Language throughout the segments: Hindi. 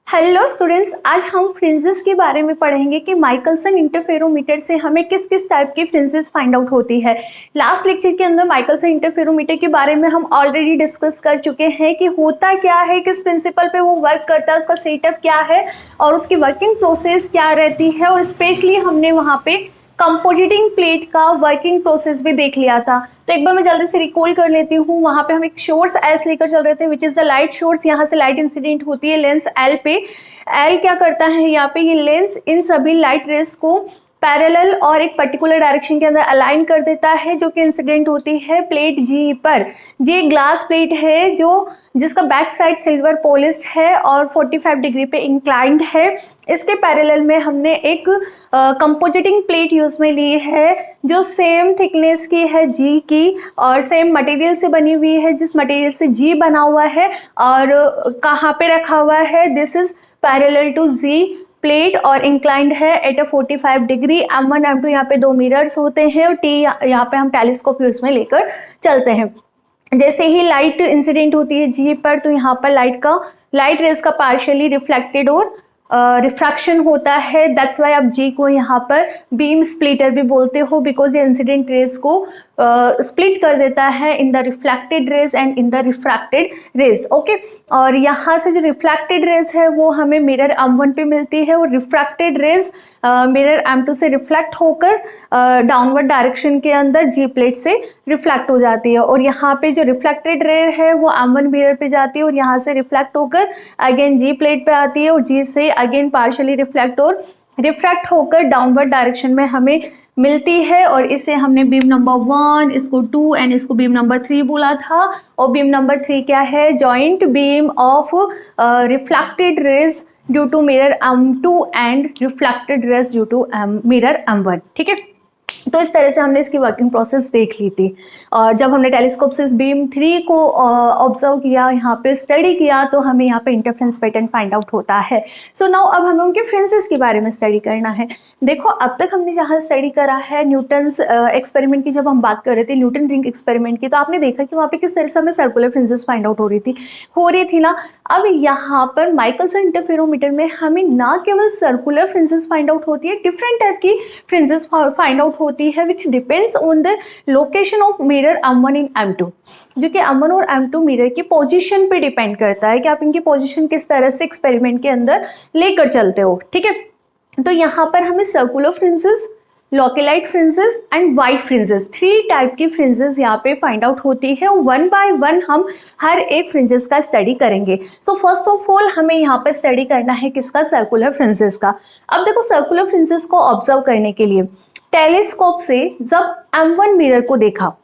हेलो स्टूडेंट्स, आज हम फ्रिंजेस के बारे में पढ़ेंगे कि माइकलसन इंटरफेरोमीटर से हमें किस किस टाइप की फ्रिंजेस फाइंड आउट होती है। लास्ट लेक्चर के अंदर माइकलसन इंटरफेरोमीटर के बारे में हम ऑलरेडी डिस्कस कर चुके हैं कि होता क्या है, किस प्रिंसिपल पे वो वर्क करता है, उसका सेटअप क्या है और उसकी वर्किंग प्रोसेस क्या रहती है। और स्पेशली हमने वहाँ पे कंपोजिटिंग प्लेट का वर्किंग प्रोसेस भी देख लिया था। तो एक बार मैं जल्दी से रिकॉल कर लेती हूँ। वहाँ पे हम एक सोर्स एस लेकर चल रहे थे, विच इज द लाइट सोर्स। यहाँ से लाइट इंसिडेंट होती है लेंस एल पे। एल क्या करता है, यहाँ पे ये लेंस इन सभी लाइट रेस को पैरेलल और एक पर्टिकुलर डायरेक्शन के अंदर अलाइन कर देता है, जो कि इंसिडेंट होती है प्लेट जी पर। जी एक ग्लास प्लेट है जिसका बैक साइड सिल्वर पॉलिश्ड है और 45 डिग्री पे इंक्लाइंड है। इसके पैरेलल में हमने एक कंपोजिटिंग प्लेट यूज में ली है, जो सेम थिकनेस की है जी की और सेम मटेरियल से बनी हुई है, जिस मटेरियल से जी बना हुआ है। और कहाँ पे रखा हुआ है, this is parallel to G plate और इंक्लाइंड है at a 45 degree. M1 M2 यहाँ पे दो मिरर्स होते हैं और टी यहाँ पे हम टेलीस्कोप यूज में लेकर चलते हैं। जैसे ही लाइट इंसिडेंट होती है जी पर, तो यहाँ पर लाइट रेज का पार्शियली रिफ्लेक्टेड और रिफ्रैक्शन होता है। दैट्स वाई आप जी को यहाँ पर बीम स्प्लिटर भी बोलते हो, बिकॉज ये इंसिडेंट रेज को स्प्लिट कर देता है in the reflected rays and in the refracted rays. Okay, और यहाँ से जो रिफ्लेक्टेड रेज है वो हमें मिरर M1 पे मिलती है और रिफ्रैक्टेड रेज मिरर M2 से रिफ्लेक्ट होकर डाउनवर्ड डायरेक्शन के अंदर जी प्लेट से रिफ्लेक्ट हो जाती है। और यहाँ पे जो रिफ्लेक्टेड रे है वो M1 मिरर पे जाती है और यहाँ से रिफ्लेक्ट होकर अगेन जी प्लेट पे आती है और जी से अगेन पार्शियली रिफ्लेक्ट और रिफ्रैक्ट होकर डाउनवर्ड डायरेक्शन में हमें मिलती है। और इसे हमने बीम नंबर 1, इसको 2 एंड इसको बीम नंबर 3 बोला था। और बीम नंबर 3 क्या है, joint beam of reflected rays due to mirror M2 and reflected rays due to mirror M1। ठीक है, तो इस तरह से हमने इसकी वर्किंग प्रोसेस देख ली थी। और जब हमने टेलीस्कोप से इस बीम 3 को ऑब्जर्व किया, यहाँ पे स्टडी किया, तो हमें यहाँ पे इंटरफ्रेंस पैटर्न फाइंड आउट होता है। सो नाउ अब हमें उनके फ्रेंसेस के बारे में स्टडी करना है। देखो, अब तक हमने जहाँ स्टडी करा है न्यूटन्स एक्सपेरिमेंट की, जब हम बात कर रहे थे न्यूटन रिंग एक्सपेरिमेंट की, तो आपने देखा कि वहाँ पे किस तरह से हमें सर्कुलर फ्रेंसेस फाइंड आउट हो रही थी ना। अब यहाँ पर माइकलसन इंटरफेरोमीटर में हमें ना केवल सर्कुलर फ्रेंसेस फाइंड आउट होती है, डिफरेंट टाइप की फ्रेंसेस फाइंड आउट होती है, which depends on the location of mirror M1 in M2, जो कि M1 और M2 मिरर की पोजीशन पे डिपेंड करता है कि आप इनकी पोजीशन किस तरह से एक्सपेरिमेंट के अंदर लेकर चलते हो। ठीक है, तो यहाँ पर हमें circular fringes, localised fringes and white fringes, 3 type की फ्रिंजेस यहाँ पे फाइंड आउट होती है। वन बाय वन हम हर एक फ्रिंजेस का स्टडी करेंगे। सो फर्स्ट ऑफ ऑल हमें यहाँ पर स्टडी करना है किसका, सर्कुलर फ्रिंजेस का। अब देखो, सर्कुलर फ्रिंजेस को ऑब्जर्व करने के लिए टेलीस्कोप से जब M1 मिरर को देखा,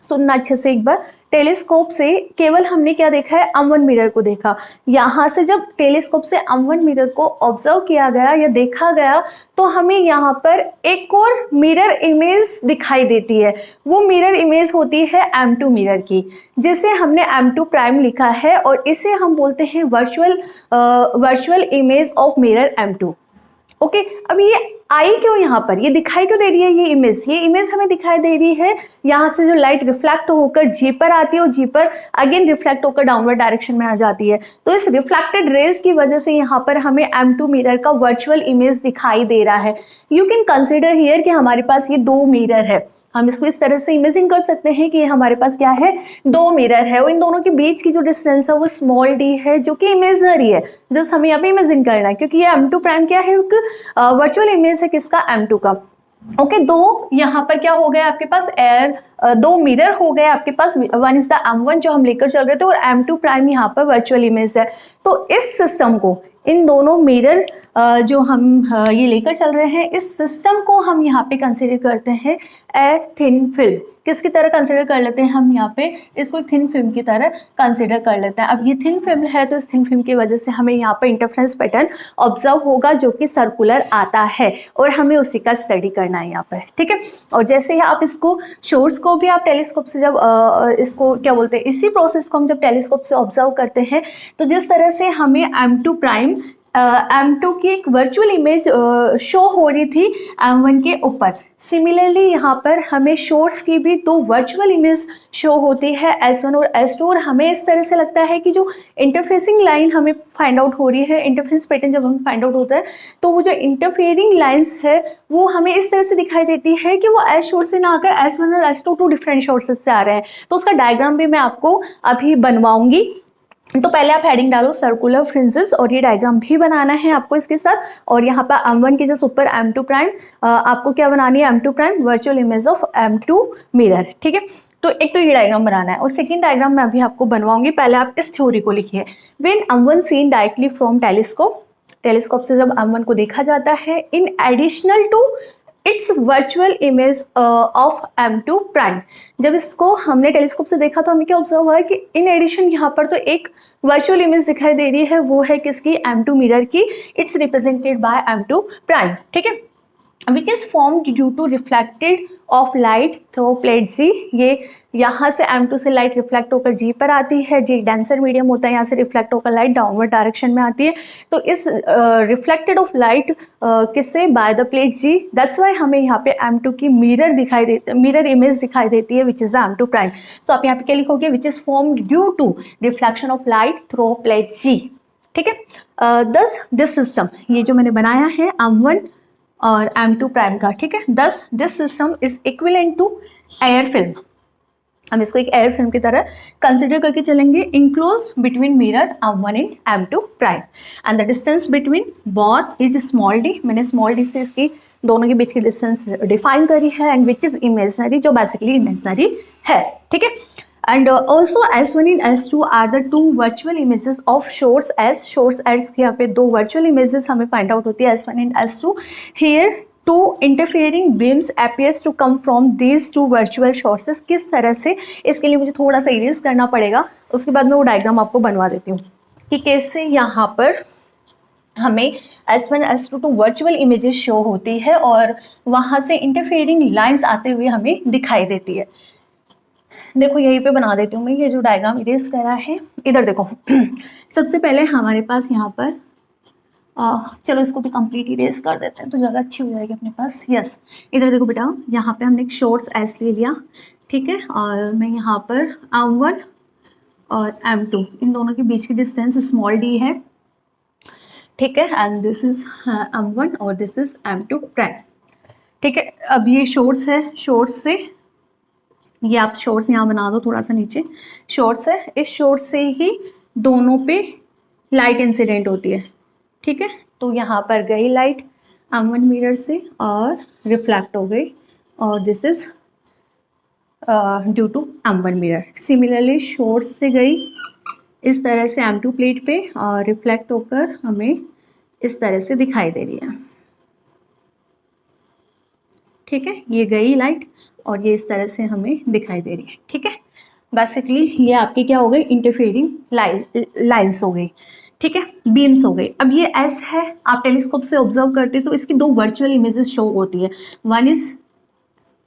सुनना अच्छे से एक बार, टेलीस्कोप से केवल हमने क्या देखा है, M1 मिरर को देखा। यहाँ से जब टेलीस्कोप से M1 मिरर को ऑब्जर्व किया गया या देखा गया, तो हमें यहाँ पर एक और मिरर इमेज दिखाई देती है। वो मिरर इमेज होती है M2 मिरर की, जिसे हमने M2 प्राइम लिखा है और इसे हम बोलते हैं virtual image of mirror M2। Okay, अब ये आई क्यों, यहाँ पर ये दिखाई क्यों दे रही है, ये इमेज हमें दिखाई दे रही है। यहाँ से जो लाइट रिफ्लेक्ट होकर जी पर आती है और जी पर अगेन रिफ्लेक्ट होकर डाउनवर्ड डायरेक्शन में आ जाती है, तो इस रिफ्लेक्टेड रेज की वजह से यहाँ पर हमें M2 मिरर का वर्चुअल इमेज दिखाई दे रहा है। यू कैन कंसिडर हियर कि हमारे पास ये 2 मिरर है। हम इसको इस तरह से इमेजिन कर सकते हैं कि हमारे पास क्या है, 2 मिरर है और इन दोनों के बीच की जो डिस्टेंस है वो स्मॉल d है, जो कि इमेजनरी है। जस्ट हमें यहाँ पे इमेजिन करना है, क्योंकि ये M2 प्राइम क्या है, वर्चुअल इमेज है किसका, M2 का। ओके, 2 यहाँ पर क्या हो गया आपके पास, 2 मिरर हो गए आपके पास। वन इज द M1 जो हम लेकर चल रहे थे और M2 प्राइम यहाँ पर वर्चुअल इमेज है। तो इस सिस्टम को, इन दोनों मिरर जो हम ये लेकर चल रहे हैं, इस सिस्टम को हम यहाँ पे कंसिडर करते हैं ए थिन फिल्म। किसकी तरह कंसिडर कर लेते हैं हम यहाँ पे, इसको थिन फिल्म की तरह कंसिडर कर लेते हैं। अब ये थिन फिल्म है, तो इस थिन फिल्म की वजह से हमें यहाँ पे इंटरफ्रेंस पैटर्न ऑब्जर्व होगा, जो कि सर्कुलर आता है और हमें उसी का स्टडी करना है यहाँ पर। ठीक है, और जैसे ही आप इसको सोर्स को भी आप टेलीस्कोप से जब इसको क्या बोलते हैं, इसी प्रोसेस को हम जब टेलीस्कोप से ऑब्जर्व करते हैं, तो जिस तरह से हमें M2 प्राइम M2 की एक वर्चुअल इमेज शो हो रही थी M1 के ऊपर। सिमिलरली यहाँ पर हमें सोर्स की भी दो वर्चुअल इमेज शो होती है S1 और S2, और हमें इस तरह से लगता है कि जो इंटरफेसिंग लाइन हमें फाइंड आउट हो रही है, इंटरफेस पैटर्न जब हमें फाइंड आउट होता है तो वो जो इंटरफेयरिंग लाइंस है वो हमें इस तरह से दिखाई देती है कि वो S सोर्स से ना आकर S1 और S2 टू डिफरेंट सोर्सेज से आ रहे हैं। तो उसका डायग्राम भी मैं आपको अभी बनवाऊंगी। तो पहले आप हेडिंग डालो सर्कुलर फ्रिंजेस, और ये डायग्राम भी बनाना है आपको इसके साथ। और यहाँ पर M1 के जस्ट ऊपर M2 प्राइम, आपको क्या बनानी है, M2 prime virtual image of M2 mirror. ठीक है, तो एक तो ये डायग्राम बनाना है, और सेकंड डायग्राम मैं अभी आपको बनवाऊंगी। पहले आप इस थ्योरी को लिखिए। When M1 seen directly from telescope, telescope से जब M1 को देखा जाता है, in additional to its virtual image of M2 prime, जब इसको हमने टेलीस्कोप से देखा तो हमें क्या ऑब्जर्व हुआ है कि इन एडिशन यहाँ पर तो एक वर्चुअल इमेज दिखाई दे रही है, वो है किसकी, M2 मिरर की। It's represented by M2 prime. ठीक है, which is formed due to reflected of light through plate G। ये यहाँ से M2 से लाइट रिफ्लेक्ट होकर G पर आती है, G डेंसर मीडियम होता है, यहाँ से रिफ्लेक्ट होकर लाइट डाउनवर्ड डायरेक्शन में आती है। तो इस रिफ्लेक्टेड ऑफ लाइट किससे, by the plate G, that's why हमें यहाँ पे M2 की मिरर दिखाई देती, मिरर इमेज दिखाई देती है, which is the M2 prime. So आप यहाँ पे क्या लिखोगे, which is formed due to reflection of light through plate G। ठीक है, दस दिस सिस्टम, ये जो मैंने बनाया है M1 और M2 प्राइम का, ठीक है, thus this system is equivalent to air film. हम इसको एक एयर फिल्म की तरह कंसिडर करके चलेंगे, enclose between mirror M1 and M2 prime, and the distance between both is small d। मैंने स्मॉल d से इसकी दोनों के बीच की डिस्टेंस डिफाइन करी है, एंड विच इज इमेजनरी, जो बेसिकली इमेजनरी है। ठीक है, and also S1 and S2 are the two virtual images of source S। source S के यहाँ पे दो virtual images हमें find out होती है, S1 and S2। here two interfering beams appears to come from these two virtual sources। किस तरह से, इसके लिए मुझे थोड़ा सा इरेज करना पड़ेगा, उसके बाद मैं वो डायग्राम आपको बनवा देती हूँ कि कैसे यहाँ पर हमें S1 S2 to virtual images show होती है, और वहाँ से इंटरफेयरिंग लाइंस आते हुए हमें दिखाई देती है। देखो यहीं पे बना देती हूँ मैं, ये जो डायग्राम इरेज करा है, इधर देखो। सबसे पहले हमारे पास यहाँ पर चलो इसको भी कंप्लीट इरेज कर देते हैं तो ज़्यादा अच्छी हो जाएगी अपने पास। यस, इधर देखो बेटा, यहाँ पे हमने एक सोर्स S ले लिया। ठीक है, और मैं यहाँ पर M1 और M2 इन दोनों के बीच की डिस्टेंस स्मॉल d है। ठीक है, एंड दिस इज M1 और दिस इज M2 प्राइम। ठीक है, अब ये सोर्स है, सोर्स से ये आप शॉर्ट्स यहाँ बना दो थोड़ा सा नीचे, शॉर्ट्स है, इस शॉर्ट्स से ही दोनों पे लाइट इंसिडेंट होती है। ठीक है, तो यहाँ पर गई लाइट M1 मिरर से और रिफ्लेक्ट हो गई, और this is due to M1 mirror. Similarly शॉर्ट्स से गई इस तरह से M2 प्लेट पे और रिफ्लेक्ट होकर हमें इस तरह से दिखाई दे रही है। ठीक है, ये गई लाइट और ये इस तरह से हमें दिखाई दे रही है। ठीक है, बेसिकली ये आपकी क्या हो गई, इंटरफेयरिंग लाइंस हो गई। ठीक है, बीम्स हो गई। अब ये एस है, आप टेलीस्कोप से ऑब्जर्व करते तो इसकी दो वर्चुअल इमेजेस शो होती है, one is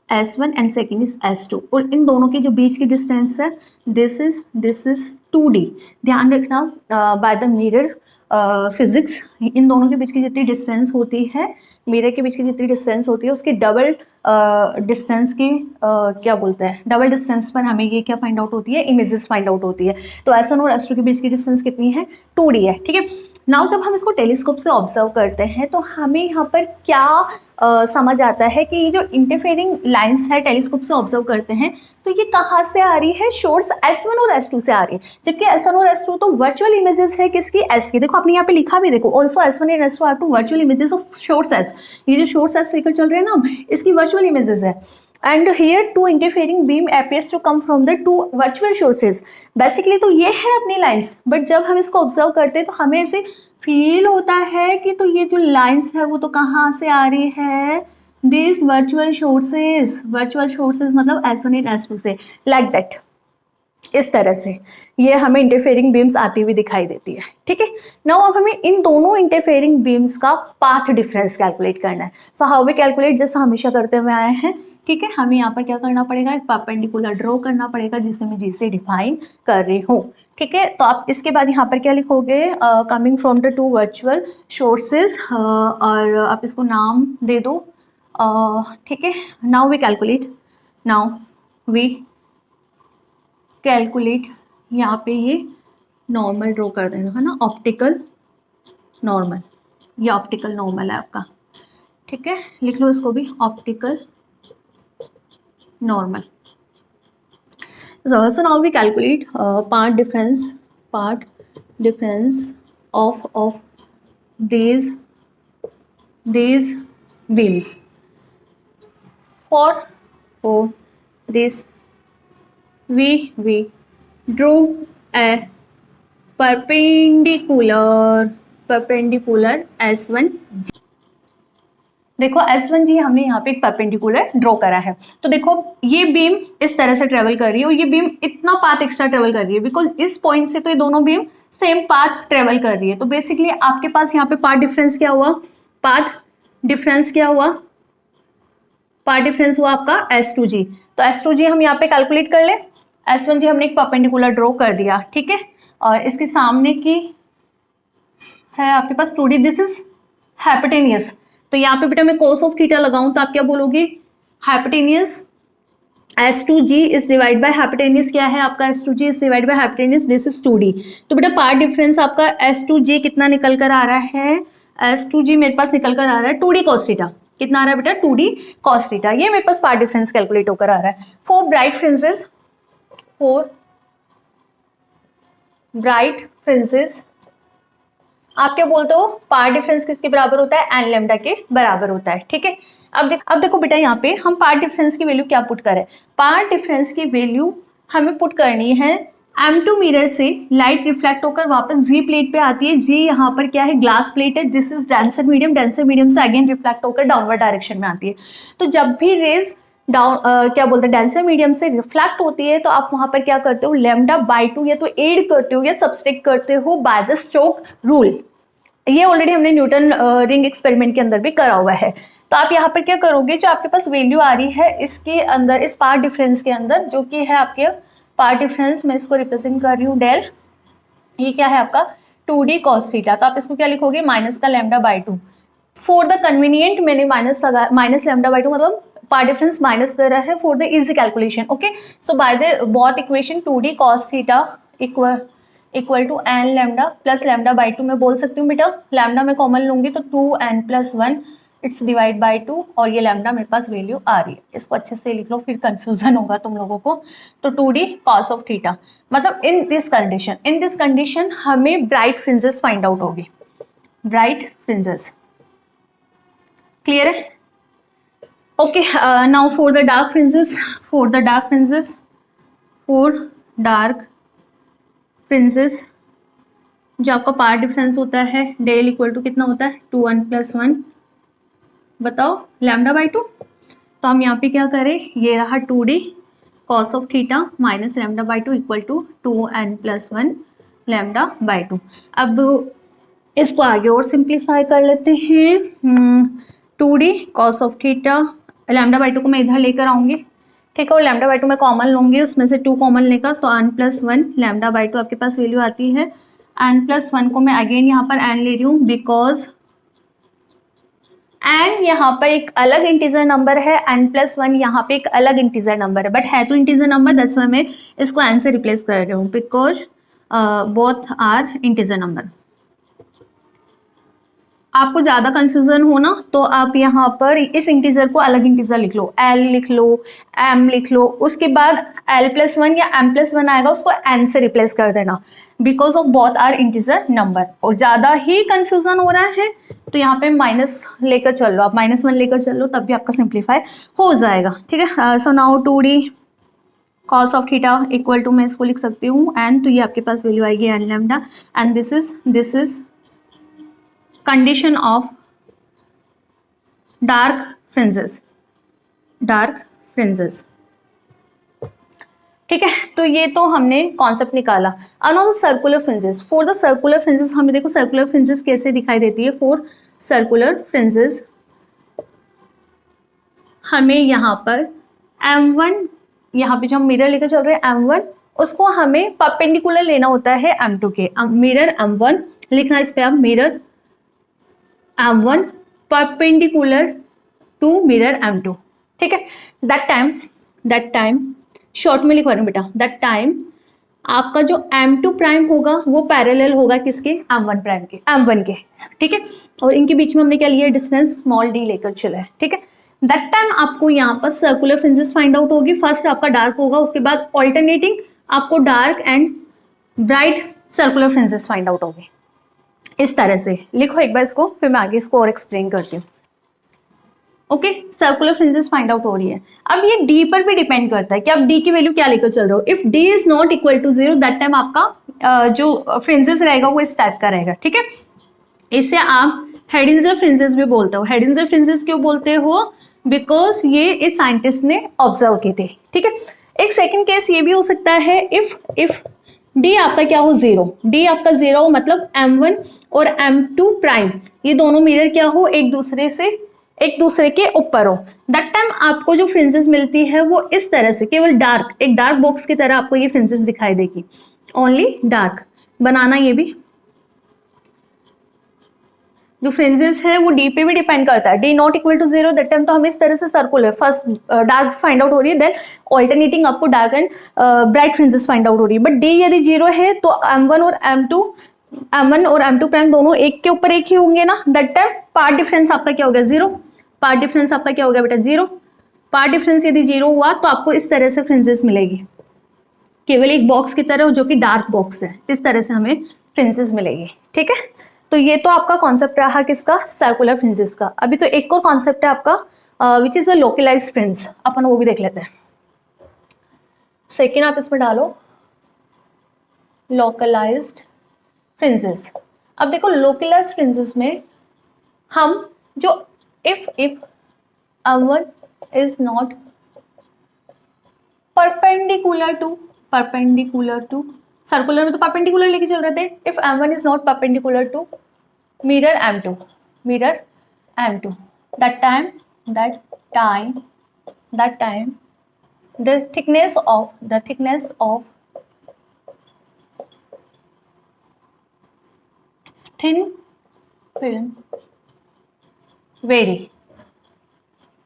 S1 and second is S2, और इन दोनों के जो बीच की डिस्टेंस है दिस इज 2D। ध्यान रखना बाय द मिरर फिजिक्स, इन दोनों के बीच की जितनी डिस्टेंस होती है, मिरर के बीच की जितनी डिस्टेंस होती है, उसकी डबल डिस्टेंस की क्या बोलते हैं, डबल डिस्टेंस पर हमें ये क्या फाइंड आउट होती है, इमेजेस फाइंड आउट होती है। तो S1 और S2 के बीच की डिस्टेंस कितनी है, 2D है। ठीक है, नाउ जब हम इसको टेलीस्कोप से ऑब्जर्व करते हैं तो हमें यहाँ पर क्या समझ आता है कि ये जो इंटरफेयरिंग लाइंस है टेलीस्कोप से ऑब्जर्व करते हैं तो ये कहाँ से आ रही है, सोर्स S1 और S2 से आ रही है, जबकि S1 और S2 तो वर्चुअल इमेजेस है किसकी, S की। देखो आपने यहाँ पे लिखा भी, देखो also S1 and S2 are two virtual images of source S। ये जो सोर्स S लेकर चल रहे हैं ना, इसकी वर्चुअल इमेजेस है, and here two interfering beam appears to come from the two virtual sources। Basically तो ये है अपनी लाइंस, बट जब हम इसको ऑब्जर्व करते हैं तो हमें ऐसे फील होता है कि तो ये जो लाइंस है वो तो कहाँ से आ रही है, दिस वर्चुअल सोर्सेज मतलब S1 एंड S2 से, लाइक दैट। इस तरह से ये हमें इंटरफेयरिंग बीम्स आती हुई दिखाई देती है, ठीक है। नाउ अब हमें इन दोनों इंटरफेयरिंग बीम्स का पाथ डिफरेंस कैलकुलेट करना है। सो हाउ वी कैलकुलेट, जैसा हमेशा करते हुए आए हैं, ठीक है। हमें यहाँ पर क्या करना पड़ेगा, एक परपेंडिकुलर ड्रॉ करना पड़ेगा जिसे मैं जी से डिफाइन कर रही हूँ, ठीक है। तो आप इसके बाद यहाँ पर क्या लिखोगे, coming from the two virtual sources, और आप इसको नाम दे दो, ठीक है। Now we calculate, now we calculate, यहाँ पे ये नॉर्मल ड्रॉ कर देना है ना, ऑप्टिकल नॉर्मल, ये ऑप्टिकल नॉर्मल है आपका, ठीक है। लिख लो इसको भी, optical normal. So now we calculate path difference of these beams for this we drew a perpendicular S1G। देखो S1G हमने यहाँ पे एक परपेंडिकुलर ड्रॉ करा है। तो देखो ये बीम इस तरह से ट्रेवल कर रही है और ये बीम इतना पाथ एक्स्ट्रा ट्रेवल कर रही है, बिकॉज इस पॉइंट से तो ये दोनों बीम सेम पाथ ट्रेवल कर रही है। तो बेसिकली आपके पास यहाँ पे पाथ डिफरेंस क्या हुआ, पाथ डिफरेंस हुआ आपका S2G। तो S2G हम यहाँ पे कैलकुलेट कर ले। S1G हमने एक परपेंडिकुलर ड्रॉ कर दिया, ठीक है। और इसके सामने की है आपके पास 2D, दिस इज हाइपोटेनियस। तो यहाँ पे बेटा मैं कोस ऑफ थीटा लगाऊं तो आप क्या बोलोगे, hypotenuse S2G is divide by hypotenuse, क्या है आपका S2G is divide by hypotenuse, this is 2D। तो बेटा पार्ट डिफरेंस आपका S2G कितना निकल कर आ रहा है, S2G मेरे पास निकल कर आ रहा है 2D cos थीटा। कितना आ रहा है बेटा, 2D cos थीटा। ये मेरे पास पार्ट डिफरेंस कैलकुलेट होकर आ रहा है। फॉर ब्राइट फ्रिंजेस आप क्या बोलते हो, पार्ट डिफरेंस किसके बराबर होता है, एन लेमडा के बराबर होता है, ठीक है। अब देखो बेटा यहाँ पे हम पार्ट डिफरेंस की वैल्यू क्या पुट करें, पार्ट डिफरेंस की वैल्यू हमें पुट करनी है M2 मिरर से लाइट रिफ्लेक्ट होकर वापस जी प्लेट पे आती है। जी यहाँ पर क्या है, ग्लास प्लेट है, दिस इज डेंसर मीडियम से अगेन रिफ्लेक्ट होकर डाउनवर्ड डायरेक्शन में आती है। तो जब भी रेज क्या बोलते हैं डेंसर मीडियम से रिफ्लेक्ट होती है तो आप वहां पर क्या करते हो, लेमडा बाई 2 या तो एड करते हो या सब्सट्रैक्ट करते हो बाय द स्टोक रूल। ये ऑलरेडी हमने न्यूटन रिंग एक्सपेरिमेंट के अंदर भी करा हुआ है। तो आप यहाँ पर क्या करोगे, जो आपके पास वैल्यू आ रही है इसके अंदर, इस पार्ट डिफरेंस के अंदर, जो कि है आपके पार्ट डिफरेंस, मैं इसको रिप्रेजेंट कर रही हूँ डेल, ये क्या है आपका 2D cos थीटा। तो आप इसको क्या लिखोगे, माइनस का lambda by 2। For the convenient मैंने माइनस लेमडा बाई 2 मतलब पार्ट डिफरेंस माइनस कर रहा है for the easy calculation, okay. So by the both equation 2D cos theta equal to n lambda plus lambda by 2 मैं बोल सकती हूँ बेटा, लेमडा मैं कॉमन लूंगी तो 2n+1 इट्स डिवाइड बाई 2 और ये लेमडा मेरे पास वैल्यू आ रही है। इसको अच्छे से लिख लो, फिर कंफ्यूजन होगा तुम लोगों को। तो 2D cos ऑफ थीटा मतलब इन दिस कंडीशन हमें ब्राइट फ्रिंजेस फाइंड आउट होगी, ब्राइट फ्रिंजेस, क्लियर है, okay. Now for the dark fringes जो आपका पार्ट डिफरेंस होता है डेल इक्वल टू कितना होता है 2n+1, बताओ लैम्डा बाई 2। तो हम यहाँ पे क्या करें, ये रहा 2D cos of theta minus lambda by 2 equal to 2n+1 lambda by 2। अब इसको आगे और सिंप्लीफाई कर लेते हैं। 2D cos of theta, lambda by 2 को मैं इधर लेकर आऊंगी, ठीक है, और लैम्डा बाई 2 मैं कॉमन लूंगी, उसमें से 2 कॉमन लेकर तो n+1 लैम्डा बाई 2 आपके पास वैल्यू आती है। n+1 को मैं अगेन यहाँ पर n ले रही हूँ बिकॉज n यहाँ पर एक अलग इंटीजर नंबर है, n+1 यहाँ पे एक अलग इंटीजर नंबर है, बट है तो इंटीजर नंबर, दैट्स व्हाई मैं इसको n से रिप्लेस कर रही हूँ because both are integer number. आपको ज्यादा कंफ्यूजन हो ना तो आप यहाँ पर इस इंटीजर को अलग इंटीजर लिख लो, l लिख लो, m लिख लो, उसके बाद l+1 या m+1 आएगा उसको n से रिप्लेस कर देना because of both are integer number. और ज्यादा ही कंफ्यूजन हो रहा है तो यहाँ पे माइनस लेकर चल लो, आप -1 लेकर चल लो, तब भी आपका सिंप्लीफाई हो जाएगा, ठीक है। So now 2D cos of theta equal to, मैं इसको लिख सकती हूँ n, तो ये आपके पास वैल्यू आएगी n lambda and this is condition of dark fringes। ठीक है, तो ये तो हमने कॉन्सेप्ट निकाला। अब now the circular fringes. For the circular fringes हमें देखो सर्कुलर फ्रिंजेस कैसे दिखाई देती है। फॉर सर्कुलर फ्रिंजेस हमें यहाँ पर M1, यहाँ पे जो हम मिरर लेकर चल रहे हैं M1, उसको हमें परपेंडिकुलर लेना होता है M2 के। मिरर M1 लिखना इस पे आप, mirror M1 perpendicular to mirror M2। ठीक है, दैट टाइम शॉर्ट में लिखवा रही हूँ बेटा, दैट टाइम आपका जो M2 प्राइम होगा वो पैरेलल होगा किसके, M1 प्राइम के, M1 के। ठीक है, और इनके बीच में हमने क्या लिया है, डिस्टेंस स्मॉल d लेकर चला है। ठीक है, दैट टाइम आपको यहाँ पर सर्कुलर फ्रिंजेस फाइंड आउट होगी। फर्स्ट आपका डार्क होगा, उसके बाद ऑल्टरनेटिंग आपको dark and bright circular fringes find out होगी। इस तरह से लिखो एक बार इसको, फिर मैं आगे इसको और एक्सप्लेन करती हूँ। Okay, circular fringes find out हो रही है। अब ये डी पर भी डिपेंड करता है कि आप डी की वैल्यू क्या लेकर चल रहे हो। If D is not equal to 0 that time आपका जो फ्रिंजेस रहेगा वो इस टाइप का रहेगा। ठीक है, इसे आप हेडिंजर फ्रिंजेस भी बोलते हो। हेडिंजर फ्रिंजेस क्यों बोलते हो, बिकॉज ये इस साइंटिस्ट ने ऑब्जर्व की थी। ठीक है, एक सेकेंड केस ये भी हो सकता है, इफ डी आपका क्या हो, 0, डी आपका 0 हो, मतलब M1 और M2 प्राइम ये दोनों मिरर क्या हो, एक दूसरे के ऊपर हो। दैट टाइम आपको जो फ्रिंजेस मिलती है वो इस तरह से, केवल डार्क, एक डार्क बॉक्स की तरह आपको ये फ्रिंजेस दिखाई देगी, ओनली डार्क। बनाना ये भी, जो फ्रिंजेस है वो डी पे भी डिपेंड करता है। D not equal to 0 that time तो हमें इस तरह से circular first dark find out हो रही है, देन ऑल्टरनेटिंग आपको dark and bright fringes find out हो रही है। बट डी यदि 0 है तो M1 और M2 प्राइम दोनों एक के ऊपर एक ही होंगे ना, दैट टाइम पार्ट डिफरेंस आपका क्या हो गया, 0। पार्ट डिफरेंस आपका क्या हो गया बेटा, 0। पार्ट डिफरेंस यदि 0 हुआ तो आपको इस तरह से फ्रिंजेस मिलेगी, केवल एक बॉक्स की तरह जो कि डार्क बॉक्स है, इस तरह से हमें फ्रिंजेस मिलेगी। ठीक है, तो ये तो आपका कॉन्सेप्ट रहा किसका, सर्कुलर फ्रिंजेस का। अभी तो एक और कॉन्सेप्ट है आपका which is a localised fringe, अपन वो भी देख लेते हैं। सेकेंड आप इसमें डालो लोकलाइज्ड फ्रिंजेस। अब देखो लोकलाइज्ड फ्रिंजेस में हम जो if M1 is not perpendicular to circular में तो परपेंडिकुलर लेके चल रहे थे। If M1 is not perpendicular to mirror M2 that time the thickness of thin film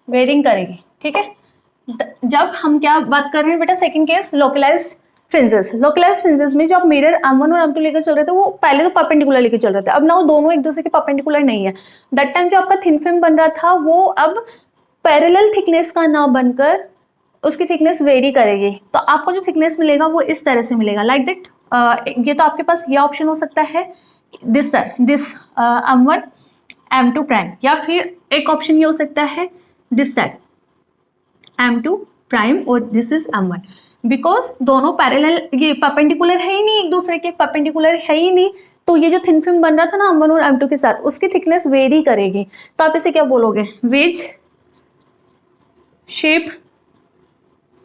varying करेगी। ठीक है, जब हम क्या बात कर रहे हैं बेटा, सेकंड केस लोकलाइज्ड फ्रिंजेस में जो आप मिरर M1 और M2 लेकर चल रहे थे वो पहले तो परपेंडिकुलर लेकर चल रहे थे, अब ना वो दोनों एक दूसरे के परपेंडिकुलर नहीं है। दैट टाइम जो आपका थिन फिल्म बन रहा था वो अब पैरेलल थिकनेस का ना बनकर उसकी थिकनेस वेरी करेगी, तो आपको जो थिकनेस मिलेगा वो इस तरह से मिलेगा, लाइक दैट। ये तो आपके पास ये ऑप्शन हो सकता है, दिस M1 M2 प्राइम, या फिर एक ऑप्शन ये हो सकता है दिस साइड M2 प्राइम और दिस इज M1, बिकॉज दोनों पैरेलल, ये परपेंडिकुलर है ही नहीं, एक दूसरे के परपेंडिकुलर है ही नहीं, तो ये जो थिन फिल्म बन रहा था ना M1 और M2 के साथ उसकी थिकनेस वेरी करेगी। तो आप इसे क्या बोलोगे, वेज शेप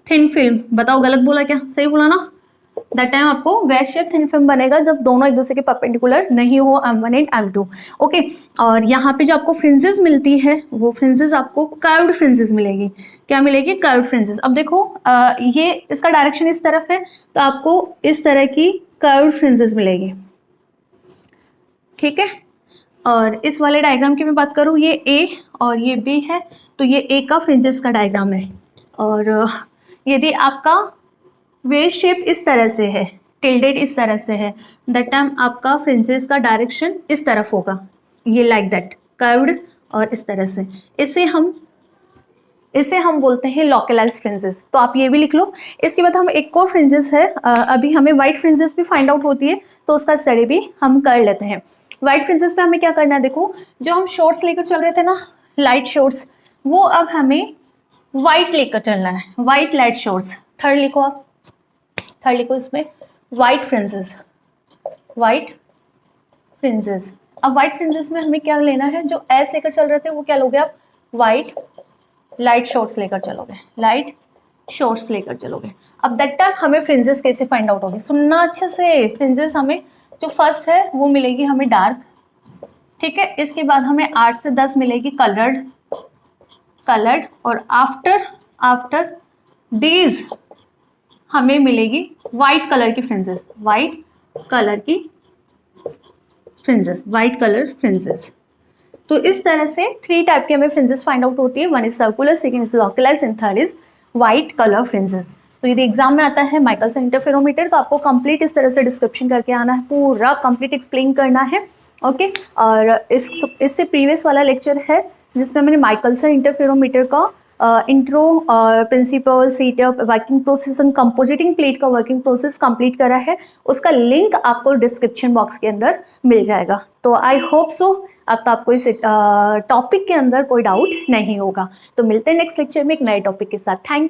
थिन फिल्म। बताओ गलत बोला क्या, सही बोला ना। दैट टाइम आपको वेज शेप थिन फिल्म बनेगा जब दोनों एक दूसरे के परपेंडिकुलर नहीं हो, M1 एंड M2। ओके, और यहाँ पे जो आपको फ्रिंजेस मिलती है वो फ्रिंजेस आपको कर्व्ड फ्रिंजेस मिलेगी। क्या मिलेगी, कर्व्ड फ्रिंजेस। अब देखो ये इसका डायरेक्शन इस तरफ है तो आपको इस तरह की कर्व्ड फ्रिंजेस मिलेगी। ठीक है, और इस वाले डायग्राम की मैं बात करूँ, ये A और ये B है, तो ये A का फ्रिंजेस का डायग्राम है। और यदि आपका वेव शेप इस तरह से है, टिल्डेड इस तरह से है, दैट टाइम आपका फ्रिंजेस का डायरेक्शन इस तरफ होगा, ये लाइक दैट कर्व्ड, और इस तरह से। इसे हम बोलते हैं लोकलाइज्ड फ्रिंजेस। तो आप ये भी लिख लो। इसके बाद हम एक और फ्रिंजेस है, अभी हमें वाइट फ्रिंजेस भी फाइंड आउट होती है तो उसका स्टडी भी हम कर लेते हैं। वाइट फ्रिंजेस पे हमें क्या करना है, देखो जो हम शॉर्ट्स लेकर चल रहे थे ना, लाइट शॉर्ट्स, वो अब हमें वाइट लेकर चलना है, वाइट लाइट शॉर्ट्स। थर्ड लिखो आप, थर्ड लिखो इसमें वाइट फ्रिंजेस, वाइट फ्रिंजेस। अब वाइट फ्रिंजेस में हमें क्या लेना है, जो एस लेकर चल रहे थे वो क्या लोगे आप, वाइट लाइट शॉर्ट्स लेकर चलोगे, लाइट शॉर्ट्स लेकर चलोगे। अब दैट टाइम हमें फ्रिंजेस कैसे फाइंड आउट होगी, सुनना अच्छे से। फ्रिंजेस हमें जो फर्स्ट है वो मिलेगी हमें डार्क, ठीक है। इसके बाद हमें 8 से 10 मिलेगी कलर्ड, और आफ्टर दीज हमें मिलेगी वाइट कलर की फ्रिंजेस, वाइट कलर फ्रिंजेस। तो इस तरह से 3 टाइप की हमें फ्रिंजेस फाइंड आउट होती है। One is circular, second is localise and third is white colour fringes. तो यदि एग्जाम में आता है माइकलसन इंटरफेरोमीटर तो आपको कंप्लीट इस तरह से डिस्क्रिप्शन करके आना है, पूरा कंप्लीट एक्सप्लेन करना है, ओके। और इससे प्रीवियस वाला लेक्चर है जिसमें मैंने माइकलसन इंटरफेरोमीटर का intro, principle, setup, working process and compensating plate का वर्किंग प्रोसेस कंप्लीट करा है। उसका लिंक आपको डिस्क्रिप्शन बॉक्स के अंदर मिल जाएगा। तो आई होप सो अब तो आपको इस टॉपिक के अंदर कोई डाउट नहीं होगा। तो मिलते हैं नेक्स्ट लेक्चर में एक नए टॉपिक के साथ। Thank you.